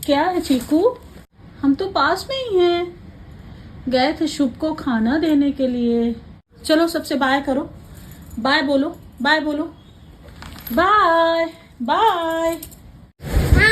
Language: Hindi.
क्या है चीकू? हम तो पास में ही हैं, गए थे शुभ को खाना देने के लिए। चलो सबसे बाय करो, बाय बोलो, बाय बोलो, बाय बाय।